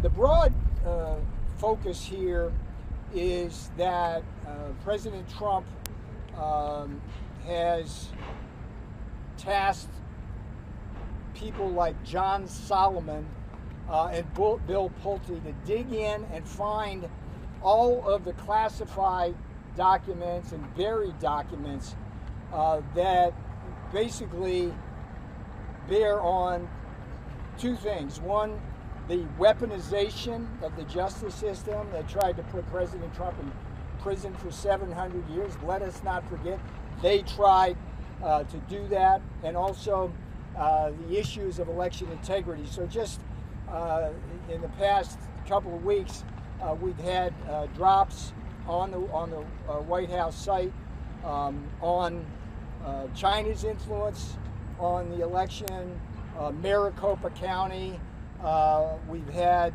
The broad focus here is that President Trump has tasked people like John Solomon and Bill Pulte to dig in and find all of the classified documents and buried documents that basically bear on two things. One, the weaponization of the justice system that tried to put President Trump in prison for 700 years. Let us not forget, they tried to do that. And also the issues of election integrity. So just in the past couple of weeks, we've had drops on the White House site on China's influence on the election, Maricopa County. We've had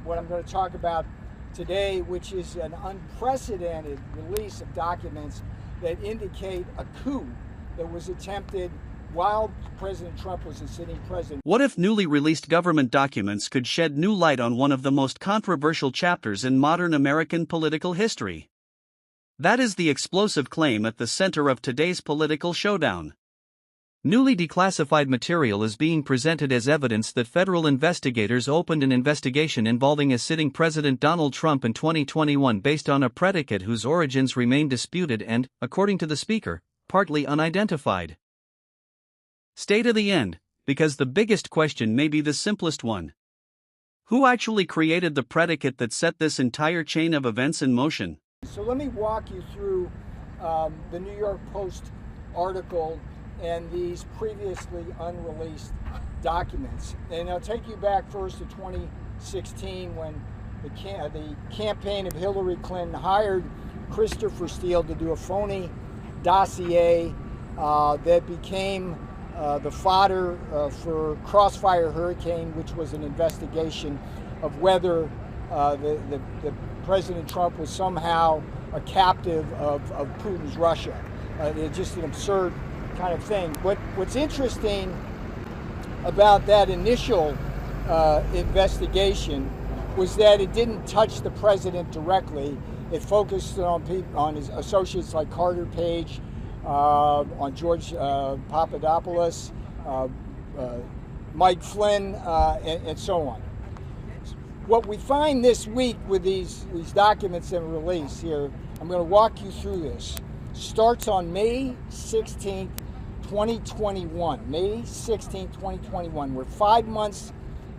what I'm going to talk about today, which is an unprecedented release of documents that indicate a coup that was attempted while President Trump was a sitting president. What if newly released government documents could shed new light on one of the most controversial chapters in modern American political history? That is the explosive claim at the center of today's political showdown. Newly declassified material is being presented as evidence that federal investigators opened an investigation involving a sitting President Donald Trump in 2021 based on a predicate whose origins remain disputed and, according to the Speaker, partly unidentified. Stay to the end, because the biggest question may be the simplest one. Who actually created the predicate that set this entire chain of events in motion? So let me walk you through the New York Post article and these previously unreleased documents. And I'll take you back first to 2016 when the campaign of Hillary Clinton hired Christopher Steele to do a phony dossier that became the fodder for Crossfire Hurricane, which was an investigation of whether the President Trump was somehow a captive of Putin's Russia. It's just an absurd kind of thing. What's interesting about that initial investigation was that it didn't touch the president directly. It focused on his associates like Carter Page, on George Papadopoulos, Mike Flynn, and so on. What we find this week with these documents that were released here, I'm going to walk you through this, starts on May 16th, 2021. May 16th, 2021. We're 5 months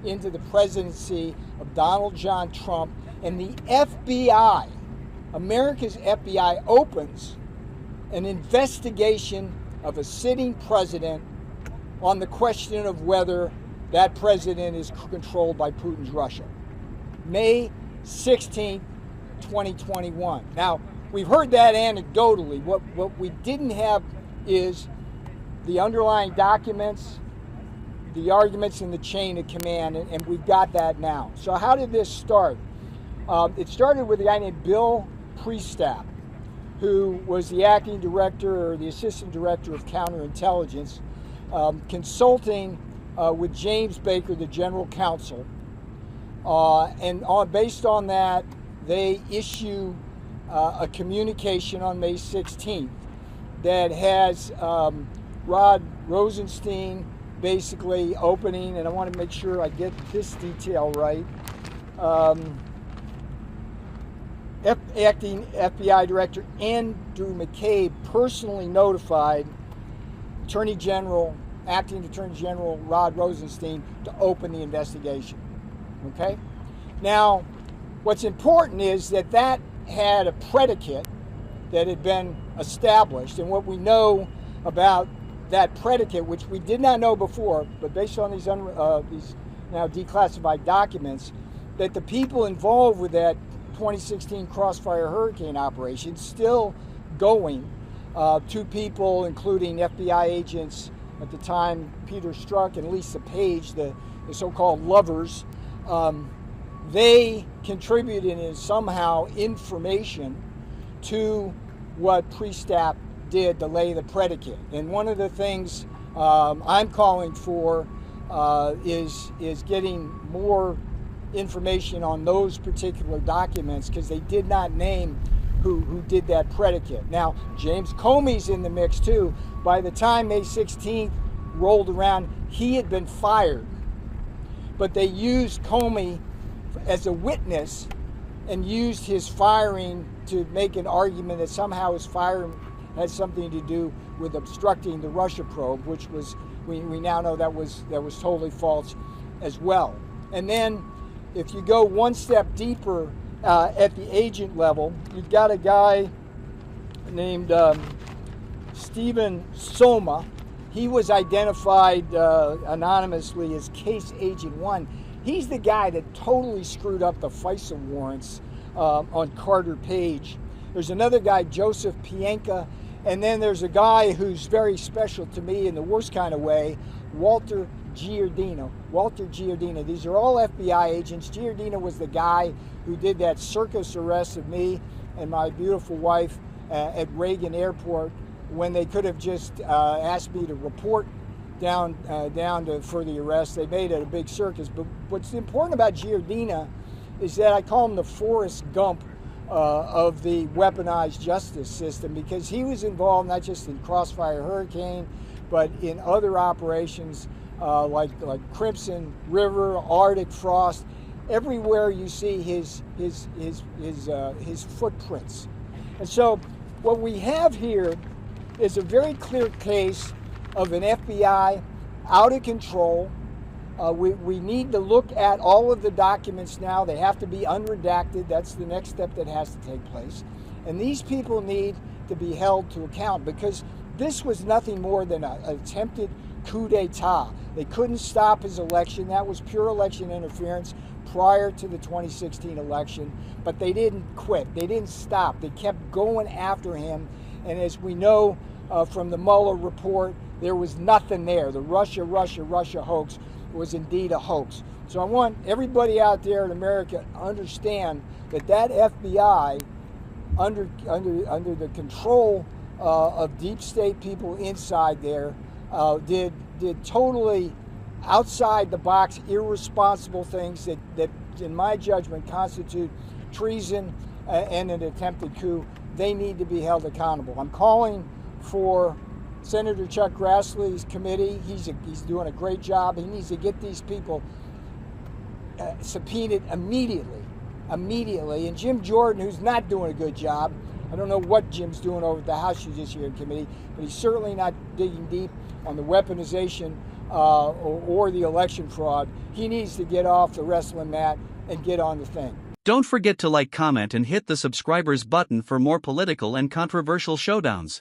into the presidency of Donald John Trump, and the FBI, America's FBI, opens an investigation of a sitting president on the question of whether that president is controlled by Putin's Russia. May 16th, 2021. Now, we've heard that anecdotally. What we didn't have is the underlying documents, the arguments in the chain of command, and we've got that now. So how did this start? It started with a guy named Bill Priestap, who was the acting director or the assistant director of counterintelligence, consulting with James Baker, the general counsel. Based on that, they issue a communication on May 16th that has Rod Rosenstein basically opening, and I want to make sure I get this detail right, acting FBI Director Andrew McCabe personally notified Acting Attorney General Rod Rosenstein to open the investigation. Okay? Now, what's important is that had a predicate that had been established, and what we know about that predicate, which we did not know before, but based on these now declassified documents, that the people involved with that 2016 Crossfire Hurricane operation still going. Two people, including FBI agents at the time, Peter Strzok and Lisa Page, the so-called lovers, they contributed in somehow information to what Priestap did to lay the predicate. And one of the things I'm calling for is getting more information on those particular documents because they did not name who did that predicate. Now, James Comey's in the mix too. By the time May 16th rolled around, he had been fired. But they used Comey as a witness and used his firing to make an argument that somehow his firing had something to do with obstructing the Russia probe, which was, we now know that was totally false as well. And then if you go one step deeper at the agent level, you've got a guy named Stephen Soma. He was identified anonymously as Case Agent 1. He's the guy that totally screwed up the FISA warrants on Carter Page. There's another guy, Joseph Pienka, and then there's a guy who's very special to me in the worst kind of way, Walter Giardino. Walter Giardino. These are all FBI agents. Giardino was the guy who did that circus arrest of me and my beautiful wife at Reagan Airport when they could have just asked me to report down for the arrest. They made it a big circus. But what's important about Giardino is that I call him the Forrest Gump of the weaponized justice system, because he was involved not just in Crossfire Hurricane, but in other operations like Crimson River, Arctic Frost. Everywhere you see his footprints. And so what we have here is a very clear case of an FBI out of control. We need to look at all of the documents now. They have to be unredacted. That's the next step that has to take place. And these people need to be held to account, because this was nothing more than an attempted coup d'etat. They couldn't stop his election. That was pure election interference prior to the 2016 election. But they didn't quit. They didn't stop. They kept going after him. And as we know from the Mueller report, there was nothing there. The Russia hoax was indeed a hoax. So I want everybody out there in America to understand that FBI, under the control of deep state people inside there, did totally outside the box, irresponsible things that in my judgment constitute treason and an attempted coup. They need to be held accountable. I'm calling for Senator Chuck Grassley's committee. He's doing a great job. He needs to get these people subpoenaed immediately. And Jim Jordan, who's not doing a good job, I don't know what Jim's doing over at the House Judiciary Committee, but he's certainly not digging deep on the weaponization or the election fraud. He needs to get off the wrestling mat and get on the thing. Don't forget to like, comment, and hit the subscribers button for more political and controversial showdowns.